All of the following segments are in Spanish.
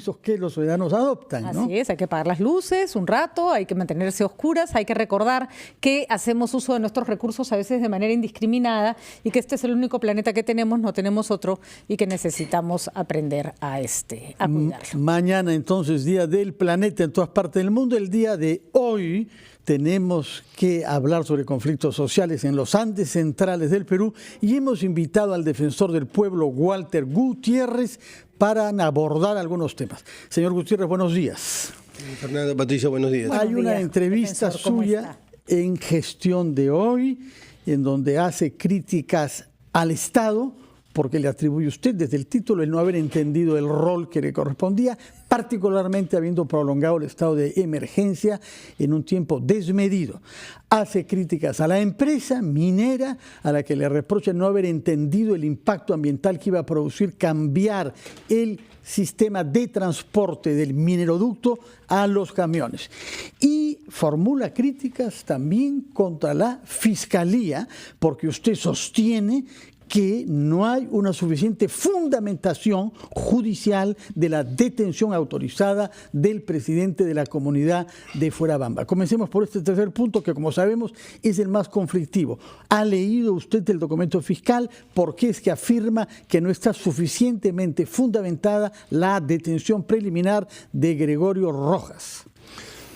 compromisos que los ciudadanos adoptan, ¿no? Así es, hay que apagar las luces un rato, hay que mantenerse oscuras, hay que recordar que hacemos uso de nuestros recursos a veces de manera indiscriminada y que este es el único planeta que tenemos, no tenemos otro y que necesitamos aprender a cuidarlo. Mañana entonces, Día del Planeta en todas partes del mundo. El día de hoy tenemos que hablar sobre conflictos sociales en los Andes centrales del Perú y hemos invitado al defensor del pueblo, Walter Gutiérrez, para abordar algunos temas. Señor Gutiérrez, buenos días. Fernando, Patricia, buenos días. Hay una entrevista suya en Gestión de Hoy, en donde hace críticas al Estado, porque le atribuye usted desde el título el no haber entendido el rol que le correspondía, particularmente habiendo prolongado el estado de emergencia en un tiempo desmedido. Hace críticas a la empresa minera, a la que le reprocha no haber entendido el impacto ambiental que iba a producir cambiar el sistema de transporte del mineroducto a los camiones. Y formula críticas también contra la Fiscalía, porque usted sostiene que no hay una suficiente fundamentación judicial de la detención autorizada del presidente de la comunidad de Fuerabamba. Comencemos por este tercer punto, que como sabemos es el más conflictivo. ¿Ha leído usted el documento fiscal? ¿Por qué es que afirma que no está suficientemente fundamentada la detención preliminar de Gregorio Rojas?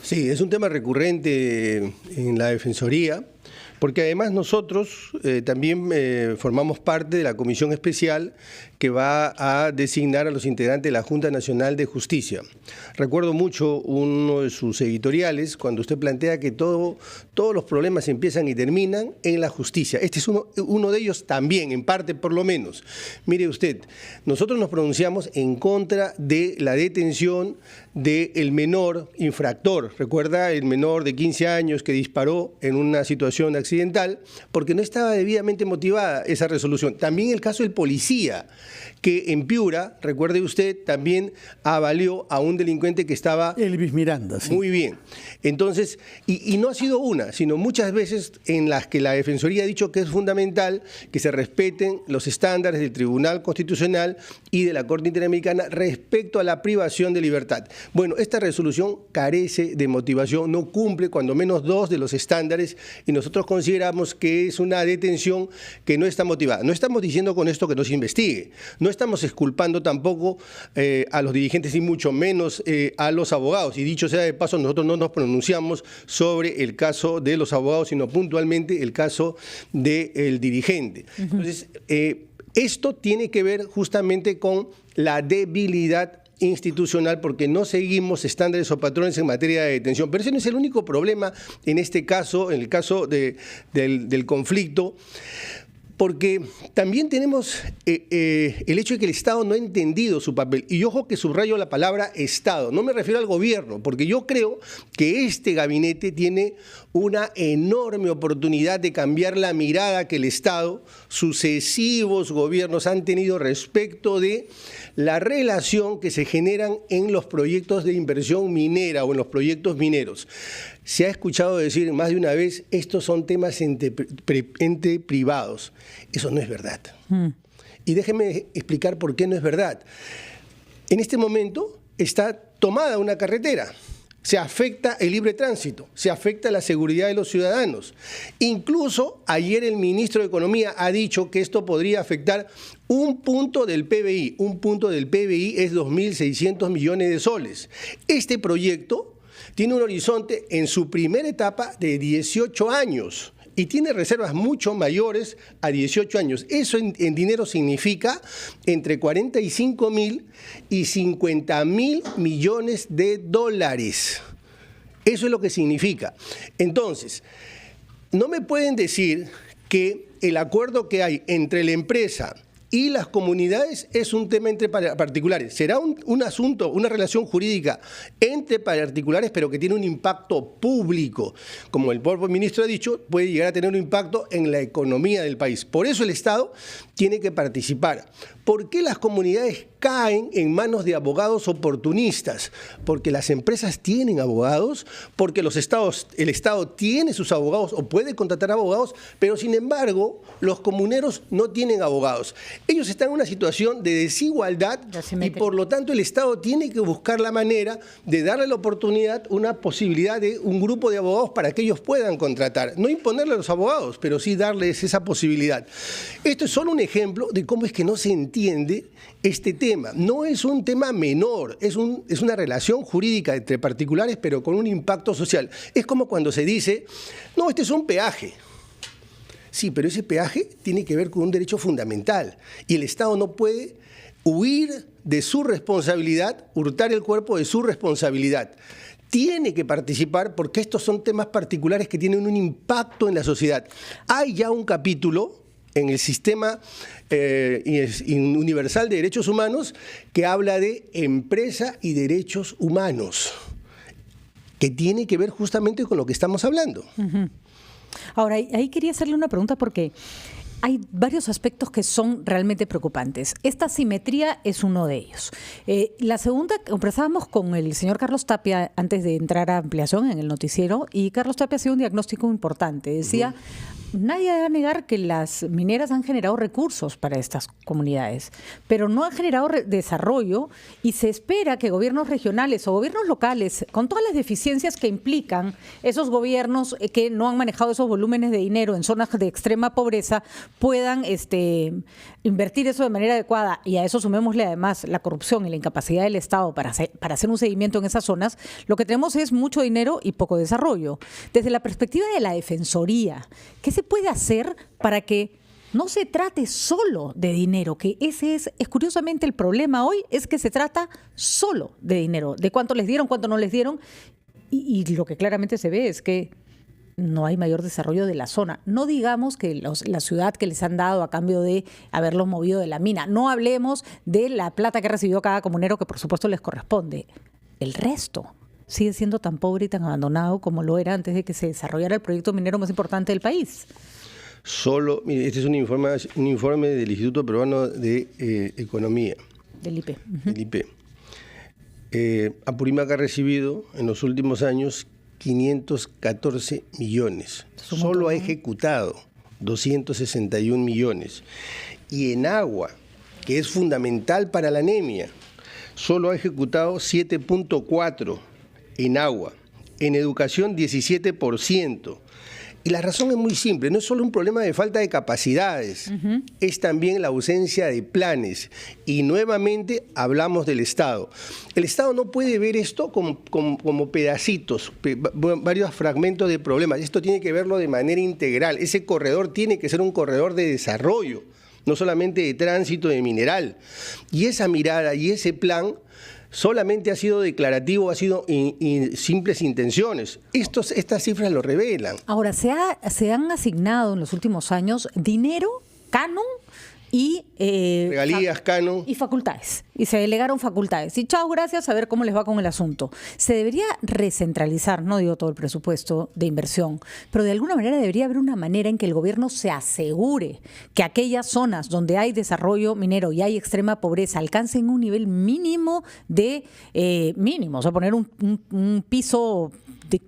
Sí, es un tema recurrente en la Defensoría, porque además nosotros también formamos parte de la comisión especial que va a designar a los integrantes de la Junta Nacional de Justicia. Recuerdo mucho uno de sus editoriales cuando usted plantea que todos los problemas empiezan y terminan en la justicia. Este es uno de ellos también, en parte por lo menos. Mire usted, nosotros nos pronunciamos en contra de la detención del menor infractor. Recuerda el menor de 15 años que disparó en una situación accidental porque no estaba debidamente motivada esa resolución. También el caso del policía, que en Piura, recuerde usted, también avalió a un delincuente que estaba... Elvis Miranda, sí. Muy bien. Entonces, y no ha sido una, sino muchas veces en las que la Defensoría ha dicho que es fundamental que se respeten los estándares del Tribunal Constitucional y de la Corte Interamericana respecto a la privación de libertad. Bueno, esta resolución carece de motivación, no cumple cuando menos 2 de los estándares y nosotros consideramos que es una detención que no está motivada. No estamos diciendo con esto que no se investigue, no estamos exculpando tampoco a los dirigentes y mucho menos a los abogados. Y dicho sea de paso, nosotros no nos pronunciamos sobre el caso de los abogados, sino puntualmente el caso del dirigente. Entonces, esto tiene que ver justamente con la debilidad institucional porque no seguimos estándares o patrones en materia de detención. Pero ese no es el único problema en este caso, en el caso del conflicto, porque también tenemos el hecho de que el Estado no ha entendido su papel. Y ojo que subrayo la palabra Estado, no me refiero al gobierno, porque yo creo que este gabinete tiene una enorme oportunidad de cambiar la mirada que el Estado, sucesivos gobiernos han tenido respecto de la relación que se generan en los proyectos de inversión minera o en los proyectos mineros. Se ha escuchado decir más de una vez, estos son temas entre privados. Eso no es verdad. Y déjenme explicar por qué no es verdad. En este momento está tomada una carretera. Se afecta el libre tránsito, se afecta la seguridad de los ciudadanos. Incluso ayer el ministro de Economía ha dicho que esto podría afectar un punto del PBI. Un punto del PBI es 2.600 millones de soles. Este proyecto tiene un horizonte en su primera etapa de 18 años y tiene reservas mucho mayores a 18 años. Eso en dinero significa entre 45.000 y 50.000 millones de dólares. Eso es lo que significa. Entonces, no me pueden decir que el acuerdo que hay entre la empresa y las comunidades es un tema entre particulares. Será un asunto, una relación jurídica entre particulares, pero que tiene un impacto público. Como el propio ministro ha dicho, puede llegar a tener un impacto en la economía del país. Por eso el Estado tiene que participar. ¿Por qué las comunidades caen en manos de abogados oportunistas? Porque las empresas tienen abogados, porque el Estado tiene sus abogados o puede contratar abogados, pero sin embargo los comuneros no tienen abogados. Ellos están en una situación de desigualdad y por lo tanto el Estado tiene que buscar la manera de darle la oportunidad, una posibilidad de un grupo de abogados para que ellos puedan contratar. No imponerle a los abogados, pero sí darles esa posibilidad. Esto es solo un ejemplo de cómo es que no se entiende este tema. No es un tema menor, es una relación jurídica entre particulares, pero con un impacto social. Es como cuando se dice, no, este es un peaje. Sí, pero ese peaje tiene que ver con un derecho fundamental y el Estado no puede huir de su responsabilidad, hurtar el cuerpo de su responsabilidad. Tiene que participar porque estos son temas particulares que tienen un impacto en la sociedad. Hay ya un capítulo en el sistema universal de derechos humanos que habla de empresa y derechos humanos, que tiene que ver justamente con lo que estamos hablando. Ahora, ahí quería hacerle una pregunta porque hay varios aspectos que son realmente preocupantes. Esta asimetría es uno de ellos. La segunda, conversábamos con el señor Carlos Tapia antes de entrar a ampliación en el noticiero y Carlos Tapia hacía un diagnóstico importante. Decía, nadie va a negar que las mineras han generado recursos para estas comunidades, pero no han generado desarrollo y se espera que gobiernos regionales o gobiernos locales, con todas las deficiencias que implican esos gobiernos que no han manejado esos volúmenes de dinero en zonas de extrema pobreza, puedan invertir eso de manera adecuada, y a eso sumémosle además la corrupción y la incapacidad del Estado para hacer un seguimiento en esas zonas. Lo que tenemos es mucho dinero y poco desarrollo. Desde la perspectiva de la Defensoría, ¿qué se puede hacer para que no se trate solo de dinero? Que ese es curiosamente el problema hoy, es que se trata solo de dinero, de cuánto les dieron, cuánto no les dieron, y lo que claramente se ve es que no hay mayor desarrollo de la zona. No digamos que la ciudad que les han dado a cambio de haberlos movido de la mina. No hablemos de la plata que recibió cada comunero, que por supuesto les corresponde. El resto sigue siendo tan pobre y tan abandonado como lo era antes de que se desarrollara el proyecto minero más importante del país. Mire, este es un informe del Instituto Peruano de Economía. Del IP. Del IP. Apurímac ha recibido en los últimos años 514 millones. Solo ha ejecutado 261 millones. Y en agua, que es fundamental para la anemia, solo ha ejecutado 7.4 en agua. En educación, 17%. Y la razón es muy simple, no es solo un problema de falta de capacidades, es también la ausencia de planes. Y nuevamente hablamos del Estado. El Estado no puede ver esto como pedacitos, varios fragmentos de problemas. Esto tiene que verlo de manera integral. Ese corredor tiene que ser un corredor de desarrollo, no solamente de tránsito de mineral. Y esa mirada y ese plan solamente ha sido declarativo, ha sido simples intenciones. Estas cifras lo revelan. Ahora, se han asignado en los últimos años dinero, canon y regalías, canon y facultades. Y se delegaron facultades. Y chao, gracias, a ver cómo les va con el asunto. Se debería recentralizar, no digo todo el presupuesto de inversión, pero de alguna manera debería haber una manera en que el gobierno se asegure que aquellas zonas donde hay desarrollo minero y hay extrema pobreza alcancen un nivel mínimo de o sea, poner un piso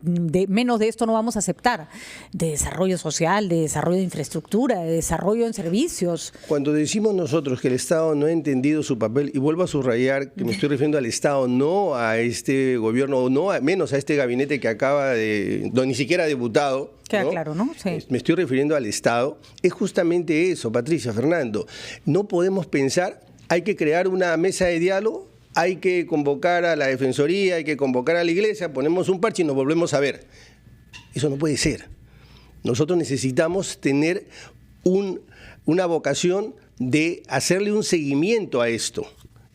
de menos de esto no vamos a aceptar, de desarrollo social, de desarrollo de infraestructura, de desarrollo en servicios. Cuando decimos nosotros que el Estado no ha entendido su papel, y vuelvo a subrayar que me estoy refiriendo al Estado, no a este gobierno, menos a este gabinete que acaba no ni siquiera ha debutado. Queda claro, ¿no? Sí. Me estoy refiriendo al Estado. Es justamente eso, Patricia, Fernando. No podemos pensar, hay que crear una mesa de diálogo, hay que convocar a la Defensoría, hay que convocar a la Iglesia, ponemos un parche y nos volvemos a ver. Eso no puede ser. Nosotros necesitamos tener una vocación de hacerle un seguimiento a esto.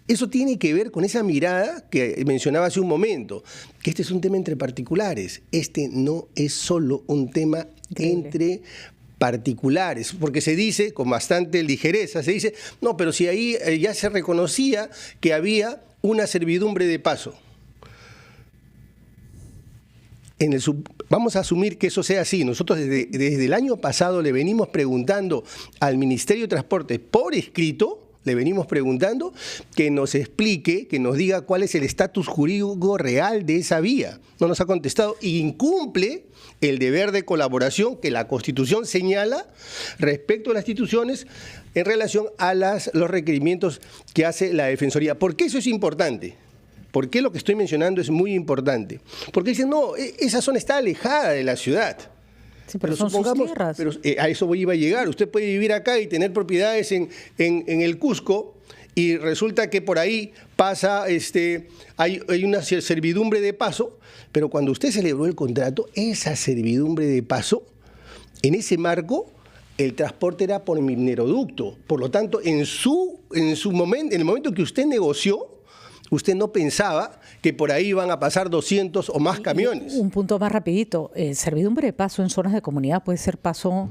Eso tiene que ver con esa mirada que mencionaba hace un momento, que este es un tema entre particulares. Este no es solo un tema entre particulares, porque se dice con bastante ligereza, se dice, no, pero si ahí ya se reconocía que había una servidumbre de paso. Vamos a asumir que eso sea así. Nosotros desde el año pasado le venimos preguntando al Ministerio de Transporte por escrito le venimos preguntando que nos explique, que nos diga cuál es el estatus jurídico real de esa vía. No nos ha contestado y incumple el deber de colaboración que la Constitución señala respecto a las instituciones en relación a los requerimientos que hace la Defensoría. ¿Por qué eso es importante? ¿Por qué lo que estoy mencionando es muy importante? Porque dicen, no, esa zona está alejada de la ciudad. Sí, pero son sus tierras. Pero a eso iba a llegar. Usted puede vivir acá y tener propiedades en el Cusco y resulta que por ahí pasa, hay una servidumbre de paso, pero cuando usted celebró el contrato, esa servidumbre de paso, en ese marco, el transporte era por mineroducto. Por lo tanto, en el momento que usted negoció, usted no pensaba que por ahí iban a pasar 200 o más camiones. Un punto más rapidito, servidumbre de paso en zonas de comunidad puede ser paso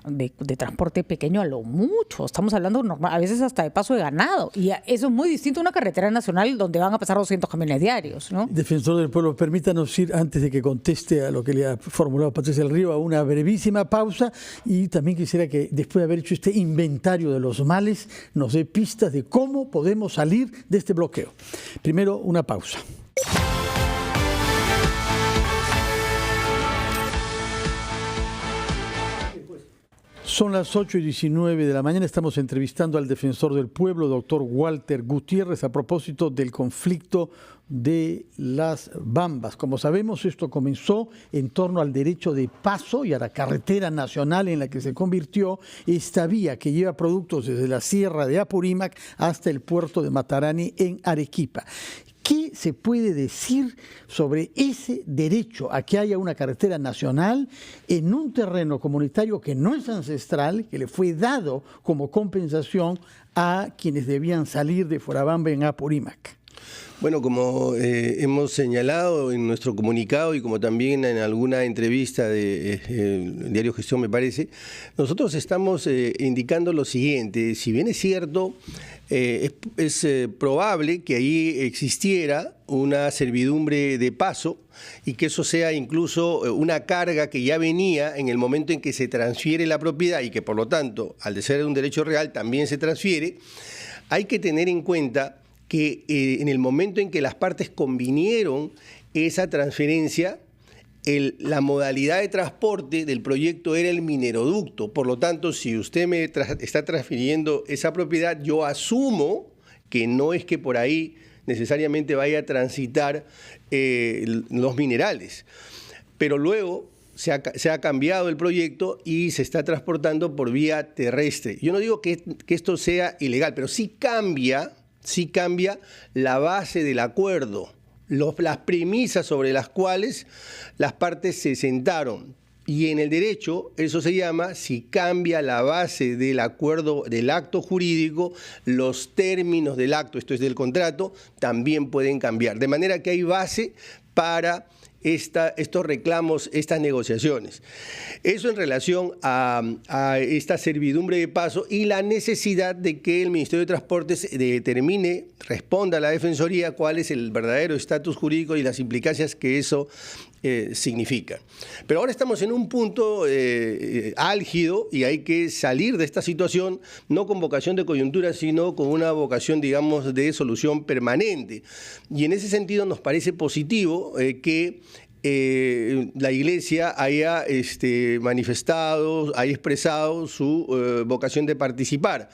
de transporte pequeño a lo mucho. Estamos hablando normal, a veces hasta de paso de ganado. Y eso es muy distinto a una carretera nacional donde van a pasar 200 camiones diarios, ¿no? Defensor del Pueblo, permítanos ir, antes de que conteste a lo que le ha formulado Patricia del Río, a una brevísima pausa. Y también quisiera que, después de haber hecho este inventario de los males, nos dé pistas de cómo podemos salir de este bloqueo. Primero, una pausa. Son las 8:19 de la mañana, estamos entrevistando al defensor del pueblo, doctor Walter Gutiérrez, a propósito del conflicto de las Bambas. Como sabemos, esto comenzó en torno al derecho de paso y a la carretera nacional en la que se convirtió esta vía que lleva productos desde la sierra de Apurímac hasta el puerto de Matarani en Arequipa. ¿Qué se puede decir sobre ese derecho a que haya una carretera nacional en un terreno comunitario que no es ancestral, que le fue dado como compensación a quienes debían salir de Fuerabamba en Apurímac? Bueno, como hemos señalado en nuestro comunicado y como también en alguna entrevista de Diario Gestión, me parece, nosotros estamos indicando lo siguiente. Si bien es cierto, es probable que ahí existiera una servidumbre de paso y que eso sea incluso una carga que ya venía en el momento en que se transfiere la propiedad y que por lo tanto, al de ser un derecho real, también se transfiere, hay que tener en cuenta que en el momento en que las partes convinieron esa transferencia, la modalidad de transporte del proyecto era el mineroducto. Por lo tanto, si usted me está transfiriendo esa propiedad, yo asumo que no es que por ahí necesariamente vaya a transitar los minerales. Pero luego se ha cambiado el proyecto y se está transportando por vía terrestre. Yo no digo que esto sea ilegal, pero sí cambia la base del acuerdo, las premisas sobre las cuales las partes se sentaron. Y en el derecho, eso se llama, si cambia la base del acuerdo, del acto jurídico, los términos del acto, esto es del contrato, también pueden cambiar. De manera que hay base para estos reclamos, estas negociaciones. Eso en relación a esta servidumbre de paso y la necesidad de que el Ministerio de Transportes determine, responda a la Defensoría cuál es el verdadero estatus jurídico y las implicancias que eso significa. Pero ahora estamos en un punto álgido y hay que salir de esta situación, no con vocación de coyuntura, sino con una vocación, digamos, de solución permanente. Y en ese sentido nos parece positivo que la Iglesia haya manifestado, haya expresado su vocación de participar.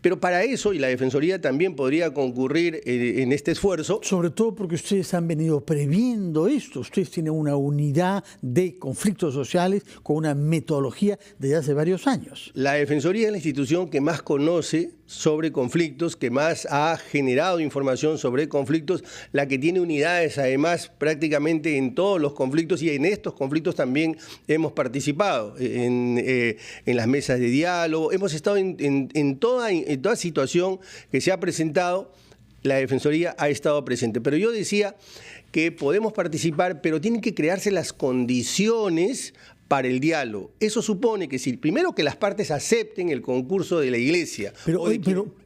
Pero para eso, y la Defensoría también podría concurrir en este esfuerzo. Sobre todo porque ustedes han venido previendo esto. Ustedes tienen una unidad de conflictos sociales con una metodología desde hace varios años. La Defensoría es la institución que más conoce sobre conflictos, que más ha generado información sobre conflictos, la que tiene unidades además prácticamente en todos los conflictos, y en estos conflictos también hemos participado en las mesas de diálogo, hemos estado en toda situación que se ha presentado, la Defensoría ha estado presente. Pero yo decía que podemos participar, pero tienen que crearse las condiciones para el diálogo. Eso supone que primero que las partes acepten el concurso de la Iglesia.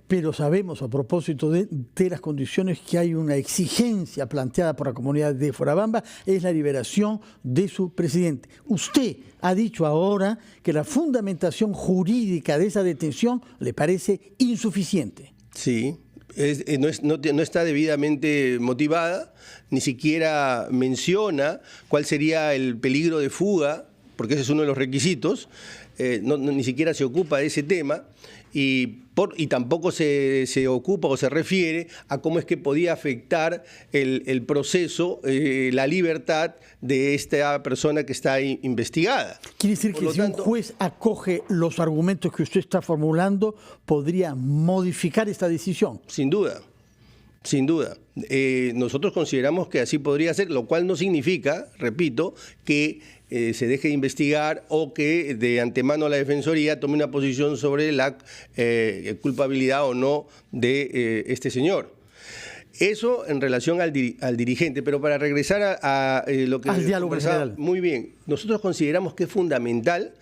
Pero sabemos, a propósito de las condiciones, que hay una exigencia planteada por la comunidad de Fuerabamba, es la liberación de su presidente. Usted ha dicho ahora que la fundamentación jurídica de esa detención le parece insuficiente. Sí, no está debidamente motivada, ni siquiera menciona cuál sería el peligro de fuga, porque ese es uno de los requisitos, ni siquiera se ocupa de ese tema. Y tampoco se ocupa o se refiere a cómo es que podía afectar el proceso, la libertad de esta persona que está investigada. Quiere decir que si un juez acoge los argumentos que usted está formulando, podría modificar esta decisión. Sin duda. Sin duda. Nosotros consideramos que así podría ser, lo cual no significa, repito, que se deje de investigar o que de antemano la Defensoría tome una posición sobre la culpabilidad o no de este señor. Eso en relación al dirigente, pero para regresar a lo que... Al diálogo general. Muy bien, nosotros consideramos que es fundamental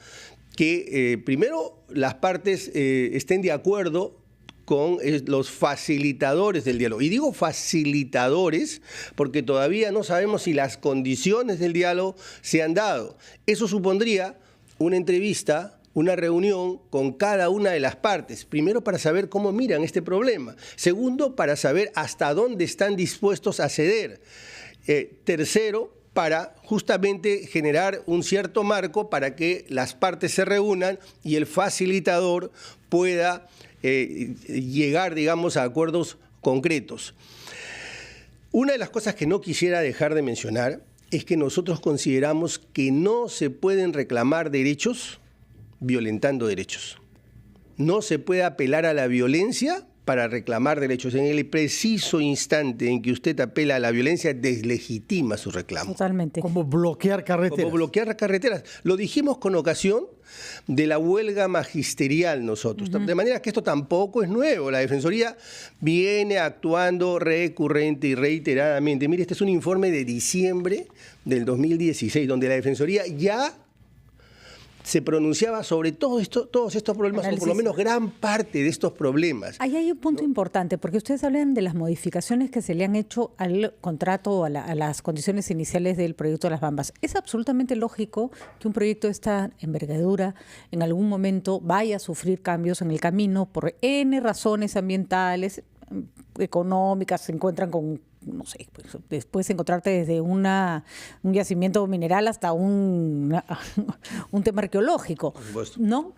que primero las partes estén de acuerdo con los facilitadores del diálogo. Y digo facilitadores porque todavía no sabemos si las condiciones del diálogo se han dado. Eso supondría una entrevista, una reunión con cada una de las partes. Primero, para saber cómo miran este problema. Segundo, para saber hasta dónde están dispuestos a ceder. Tercero, para justamente generar un cierto marco para que las partes se reúnan y el facilitador pueda llegar, digamos, a acuerdos concretos. Una de las cosas que no quisiera dejar de mencionar es que nosotros consideramos que no se pueden reclamar derechos violentando derechos. No se puede apelar a la violencia para reclamar derechos. En el preciso instante en que usted apela a la violencia, deslegitima su reclamo. Totalmente. Como bloquear carreteras. Como bloquear carreteras. Lo dijimos con ocasión de la huelga magisterial nosotros. De manera que esto tampoco es nuevo. La Defensoría viene actuando recurrente y reiteradamente. Mire, este es un informe de diciembre del 2016, donde la Defensoría ya se pronunciaba sobre todos estos problemas, o por lo menos gran parte de estos problemas. Ahí hay un punto importante, porque ustedes hablan de las modificaciones que se le han hecho al contrato o a las condiciones iniciales del proyecto de Las Bambas. Es absolutamente lógico que un proyecto de esta envergadura en algún momento vaya a sufrir cambios en el camino por N razones ambientales, económicas, se encuentran con, no sé, pues, después encontrarte desde un yacimiento mineral hasta un tema arqueológico, ¿no?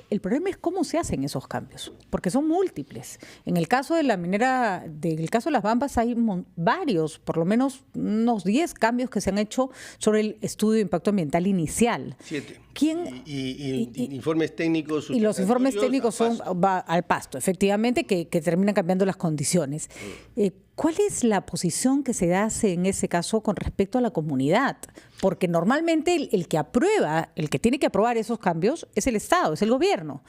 El problema es cómo se hacen esos cambios, porque son múltiples. En el caso de la minera, del caso de Las Bambas, hay varios, por lo menos unos 10 cambios que se han hecho sobre el estudio de impacto ambiental inicial. 7. ¿Quién? Y informes técnicos. Y los informes técnicos son al pasto, efectivamente, que terminan cambiando las condiciones. ¿Cuál es la posición que se hace en ese caso con respecto a la comunidad? Porque normalmente el que aprueba, el que tiene que aprobar esos cambios es el Estado, es el gobierno.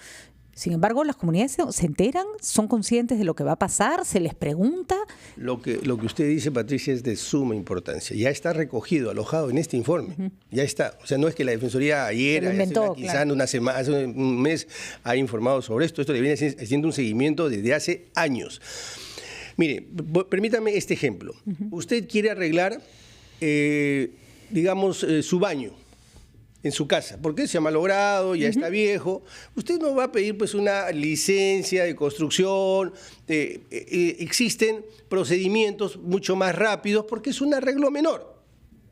Sin embargo, las comunidades se enteran, son conscientes de lo que va a pasar, se les pregunta. Lo que usted dice, Patricia, es de suma importancia. Ya está recogido, alojado en este informe. Ya está. O sea, no es que la Defensoría ayer, quizá en una semana, hace un mes, ha informado sobre esto. Esto le viene haciendo un seguimiento desde hace años. Mire, permítame este ejemplo. Usted quiere arreglar, digamos, su baño en su casa, porque se ha malogrado, ya está viejo. Usted no va a pedir pues una licencia de construcción. Existen procedimientos mucho más rápidos porque es un arreglo menor,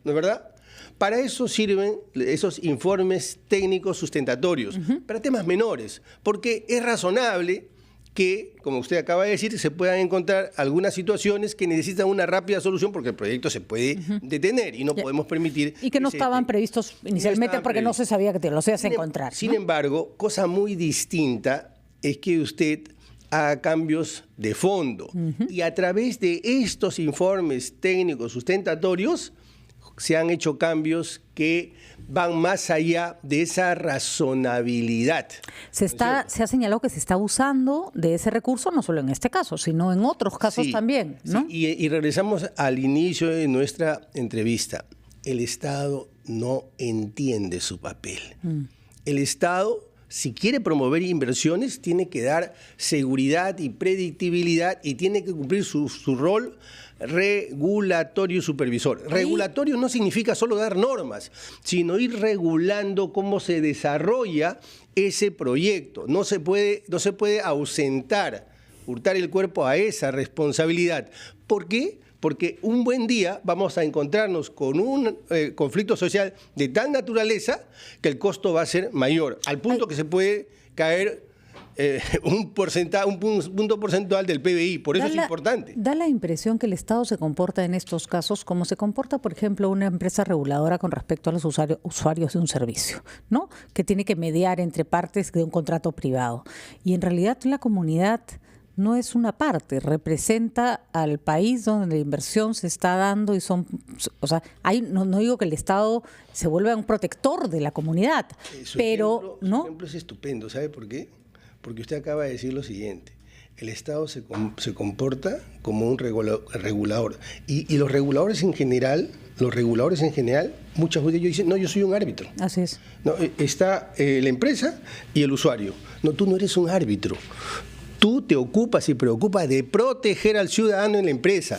¿no es verdad? Para eso sirven esos informes técnicos sustentatorios, para temas menores, porque es razonable que, como usted acaba de decir, se puedan encontrar algunas situaciones que necesitan una rápida solución porque el proyecto se puede detener y no podemos permitir... Y que no estaban previstos inicialmente porque no se sabía que te los ibas a encontrar. Sin embargo, cosa muy distinta es que usted haga cambios de fondo y a través de estos informes técnicos sustentatorios se han hecho cambios que van más allá de esa razonabilidad. Se ha señalado que se está abusando de ese recurso, no solo en este caso, sino en otros casos también, ¿no? Sí. Y regresamos al inicio de nuestra entrevista. El Estado no entiende su papel. El Estado, si quiere promover inversiones, tiene que dar seguridad y predictibilidad y tiene que cumplir su rol regulatorio y supervisor. Regulatorio no significa solo dar normas, sino ir regulando cómo se desarrolla ese proyecto. No se puede ausentar hurtar el cuerpo a esa responsabilidad. ¿Por qué? Porque un buen día vamos a encontrarnos con un conflicto social de tal naturaleza que el costo va a ser mayor, al punto que se puede caer un punto porcentual del PBI. Por eso es importante. Da la impresión que el Estado se comporta en estos casos como se comporta, por ejemplo, una empresa reguladora con respecto a los usuarios de un servicio, ¿no? Que tiene que mediar entre partes de un contrato privado. Y en realidad la comunidad no es una parte, representa al país donde la inversión se está dando y son, o sea, no digo que el Estado se vuelva un protector de la comunidad, pero su ejemplo es estupendo, ¿sabe por qué? Porque usted acaba de decir lo siguiente: el Estado se comporta como un regulador y los reguladores en general, muchas veces ellos dicen, no, yo soy un árbitro. Así es. No, está la empresa y el usuario. No, tú no eres un árbitro. Tú te ocupas y preocupas de proteger al ciudadano en la empresa,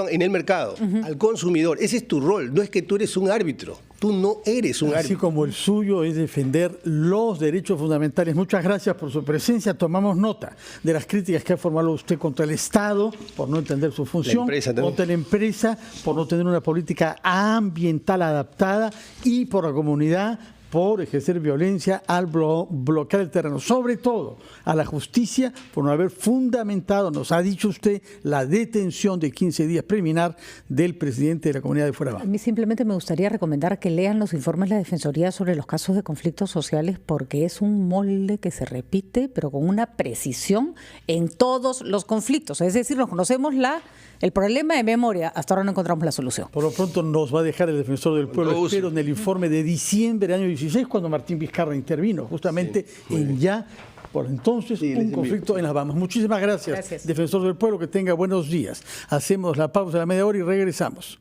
en el mercado, al consumidor. Ese es tu rol, no es que tú eres un árbitro. Tú no eres un árbitro. Así como el suyo es defender los derechos fundamentales. Muchas gracias por su presencia. Tomamos nota de las críticas que ha formulado usted contra el Estado por no entender su función, contra la empresa por no tener una política ambiental adaptada y por la comunidad por ejercer violencia al bloquear el terreno, sobre todo a la justicia por no haber fundamentado, nos ha dicho usted, la detención de 15 días preliminar del presidente de la Comunidad de Fuerabamba. A mí simplemente me gustaría recomendar que lean los informes de la Defensoría sobre los casos de conflictos sociales, porque es un molde que se repite, pero con una precisión en todos los conflictos. Es decir, nos conocemos el problema de memoria, hasta ahora no encontramos la solución. Por lo pronto nos va a dejar el defensor del pueblo, espero, en el informe de diciembre del año 16, cuando Martín Vizcarra intervino, justamente por entonces, un conflicto en Las Bahamas. Muchísimas gracias, defensor del pueblo, que tenga buenos días. Hacemos la pausa de la media hora y regresamos.